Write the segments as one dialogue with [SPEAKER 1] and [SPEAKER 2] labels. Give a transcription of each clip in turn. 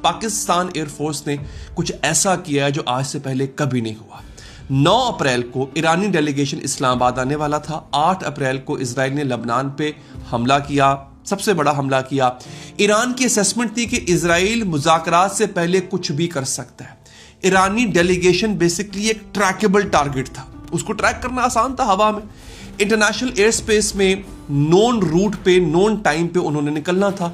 [SPEAKER 1] Pakistan air force ने कुछ ऐसा किया है जो आज से पहले कभी नहीं हुआ। 9 अप्रैल को ईरानी डेलीगेशन इस्लामाबाद आने वाला था। 8 अप्रैल को इजराइल ने लबनान पे हमला किया, सबसे बड़ा हमला किया। ईरान की असेसमेंट थी कि इजराइल मुज़ाकरात से पहले कुछ भी कर सकता है। ईरानी डेलीगेशन बेसिकली एक ट्रैकेबल टारगेट था, उसको ट्रैक करना आसान था। हवा में, इंटरनेशनल एयर स्पेस में नोन रूट पे, नोन टाइम पे उन्होंने निकलना था।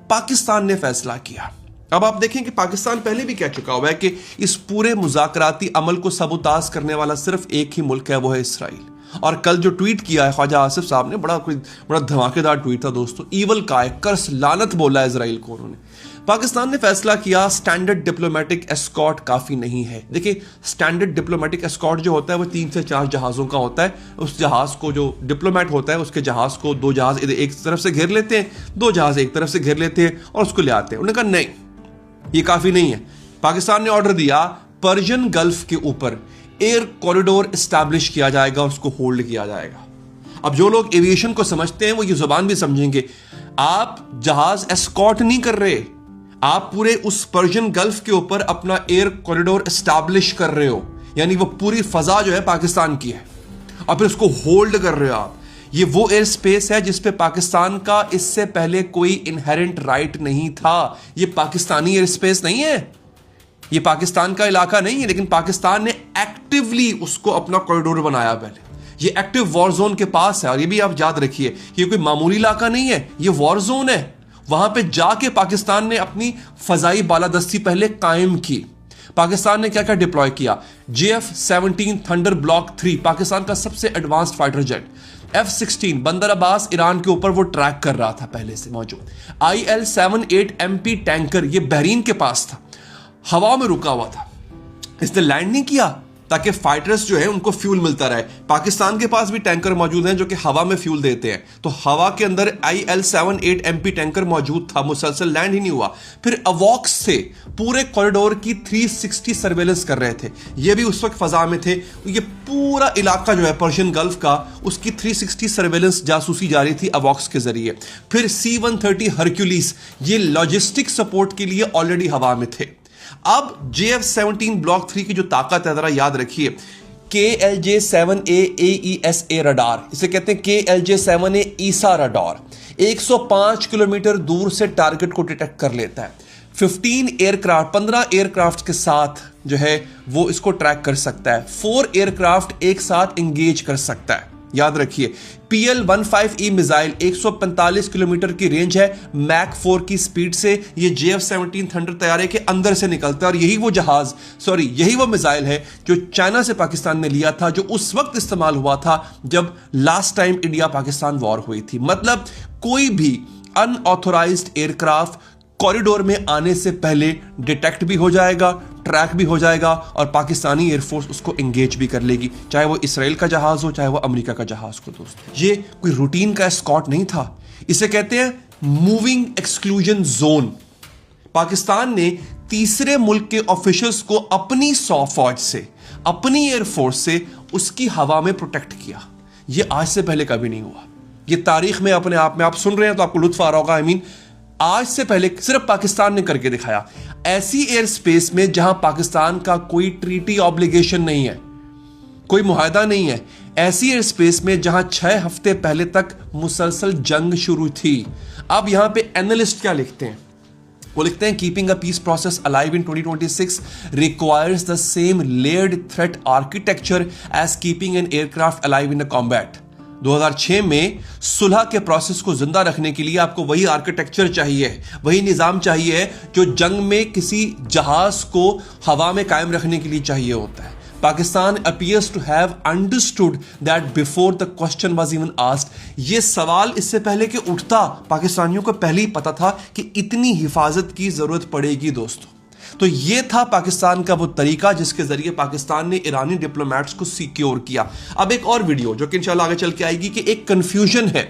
[SPEAKER 1] पाकिस्तान ने फैसला किया। अब आप देखें कि पाकिस्तान पहले भी कह चुका हुआ है कि इस पूरे मुज़ाकराती अमल को सबूताज करने वाला सिर्फ एक ही मुल्क है, वो है इसराइल। और कल जो ट्वीट किया है ख्वाजा आसिफ साहब ने, बड़ा धमाकेदार ट्वीट था दोस्तों। ईवल का है, कर्स, लानत बोला है इसराइल को उन्होंने। पाकिस्तान ने फैसला किया स्टैंडर्ड डिप्लोमेटिक एस्कॉर्ट काफी नहीं है। देखिए, स्टैंडर्ड डिप्लोमेटिक एस्कॉर्ट जो होता है वो 3 से 4 जहाजों का होता है। उस जहाज को, जो डिप्लोमेट होता है, उसके जहाज को 2 जहाज एक तरफ से घेर लेते हैं, 2 जहाज एक तरफ से घेर लेते हैं और उसको ले आते हैं। उन्होंने कहा नहीं, ये काफी नहीं है। पाकिस्तान ने ऑर्डर दिया पर्शियन गल्फ के ऊपर एयर कॉरिडोर एस्टैब्लिश किया जाएगा, उसको होल्ड किया जाएगा। अब जो लोग एविएशन को समझते हैं वो ये जुबान भी समझेंगे। आप जहाज एस्कॉर्ट नहीं कर रहे, आप पूरे उस पर्शियन गल्फ के ऊपर अपना एयर कॉरिडोर एस्टैब्लिश कर रहे हो, यानी वो पूरी फजा जो है पाकिस्तान की है और फिर उसको होल्ड कर रहे हो आप। ये वो एयर स्पेस है जिस पे पाकिस्तान का इससे पहले कोई इनहेरेंट राइट नहीं था। ये पाकिस्तानी एयर स्पेस नहीं है, ये पाकिस्तान का इलाका नहीं है, लेकिन पाकिस्तान ने एक्टिवली उसको अपना कॉरिडोर बनाया। पहले ये एक्टिव वॉर जोन के पास है, और ये भी आप याद रखिए, ये कोई मामूली इलाका नहीं है, ये वॉर जोन है। वहां पे जाके पाकिस्तान ने अपनी फजाई बालादस्ती पहले कायम की। पाकिस्तान ने क्या क्या डिप्लॉय किया? JF-17 थंडर ब्लॉक 3 पाकिस्तान का सबसे एडवांस्ड फाइटर जेट। F-16 बंदर अब्बास ईरान के ऊपर वो ट्रैक कर रहा था पहले से मौजूद। IL-78MP टैंकर, ये बहरीन के पास था, हवा में रुका हुआ था। इसने लैंड नहीं किया ताकि फाइटर्स जो है उनको फ्यूल मिलता रहे। पाकिस्तान के पास भी टैंकर मौजूद हैं जो कि हवा में फ्यूल देते हैं, तो हवा के अंदर IL-78MP टैंकर मौजूद था, मुसलसल लैंड ही नहीं हुआ। फिर अवॉक्स से पूरे कॉरिडोर की 360 सर्वेलेंस कर रहे थे, ये भी उस वक्त फजा में थे। ये पूरा इलाका जो है पर्शियन गल्फ का, उसकी 360 सर्वेलेंस जासूसी जारी थी अवॉक्स के जरिए। फिर C-130 हरक्यूलिस, ये लॉजिस्टिक सपोर्ट के लिए ऑलरेडी हवा में थे। अब JF-17 ब्लॉक 3 की जो ताकत है जरा याद रखिए। KLJ-7A AESA रडार, इसे कहते हैं KLJ-7A ईसा रडार, 105 किलोमीटर दूर से टारगेट को डिटेक्ट कर लेता है। 15 एयरक्राफ्ट के साथ जो है वो इसको ट्रैक कर सकता है। 4 एयरक्राफ्ट एक साथ एंगेज कर सकता है। याद रखिए, PL-15E मिसाइल 145 किलोमीटर की रेंज है, मैक 4 की स्पीड से ये JF-17 थंडर तैयारे के अंदर से निकलता है। और यही वो मिसाइल है जो चाइना से पाकिस्तान ने लिया था, जो उस वक्त इस्तेमाल हुआ था जब last time India Pakistan war हुई थी। मतलब कोई भी अनऑथोराइज्ड एयरक्राफ्ट कॉरिडोर में आने से पहले डिटेक्ट भी हो जाएगा, ट्रैक भी हो जाएगा, और पाकिस्तानी एयरफोर्स उसको एंगेज भी कर लेगी, चाहे वो इसराइल का जहाज हो, चाहे वो अमेरिका का जहाज हो। दोस्तों, ये कोई रूटीन का एस्कॉर्ट नहीं था, इसे कहते हैं मूविंग एक्सक्लूजन जोन। पाकिस्तान ने तीसरे मुल्क के ऑफिशियल्स को अपनी 100 फौज से, अपनी एयरफोर्स से उसकी हवा में प्रोटेक्ट किया। ये आज से पहले कभी नहीं हुआ। ये तारीख में अपने आप में, आप सुन रहे हैं तो आपको लुत्फ आ रहा होगा, आज से पहले सिर्फ पाकिस्तान ने करके दिखाया। ऐसी एयर स्पेस में जहां पाकिस्तान का कोई ट्रीटी ऑब्लिगेशन नहीं है, कोई मुआहदा नहीं है, ऐसी एयर स्पेस में जहां 6 हफ्ते पहले तक मुसलसल जंग शुरू थी। अब यहां पे एनालिस्ट क्या लिखते हैं? वो लिखते हैं keeping a peace process alive in 2026 requires the same layered threat architecture as keeping an aircraft alive in a combat. 2006 में सुलह के प्रोसेस को जिंदा रखने के लिए आपको वही आर्किटेक्चर चाहिए, वही निजाम चाहिए जो जंग में किसी जहाज को हवा में कायम रखने के लिए चाहिए होता है। Pakistan appears to have understood that before the question was even asked। ये सवाल इससे पहले कि उठता, पाकिस्तानियों को पहले ही पता था कि इतनी हिफाजत की जरूरत पड़ेगी। दोस्तों, तो ये था पाकिस्तान का वो तरीका जिसके जरिए पाकिस्तान ने ईरानी डिप्लोमेट्स को सिक्योर किया। अब एक और वीडियो जो कि इंशाल्लाह आगे चल के आएगी कि एक कंफ्यूजन है,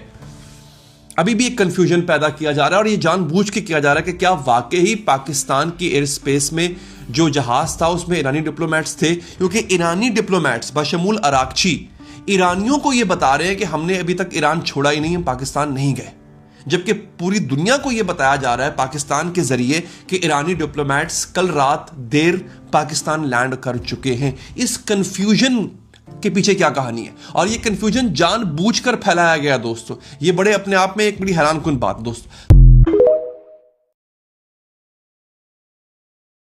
[SPEAKER 1] अभी भी एक कंफ्यूजन पैदा किया जा रहा है, और ये जानबूझ के किया जा रहा है कि क्या वाकई ही पाकिस्तान की एयर स्पेस में जो जहाज था उसमें ईरानी डिप्लोमेट्स थे। क्योंकि ईरानी डिप्लोमेट्स बशमूल अराकची ईरानियों को ये बता रहे हैं कि हमने अभी तक ईरान छोड़ा ही नहीं, हम पाकिस्तान नहीं गए। जबकि पूरी दुनिया को यह बताया जा रहा है पाकिस्तान के जरिए कि ईरानी डिप्लोमेट्स कल रात देर पाकिस्तान लैंड कर चुके हैं। इस कंफ्यूजन के पीछे क्या कहानी है, और ये कंफ्यूजन जानबूझकर फैलाया गया दोस्तों। ये बड़े अपने आप में एक बड़ी हैरानकुन बात दोस्तों।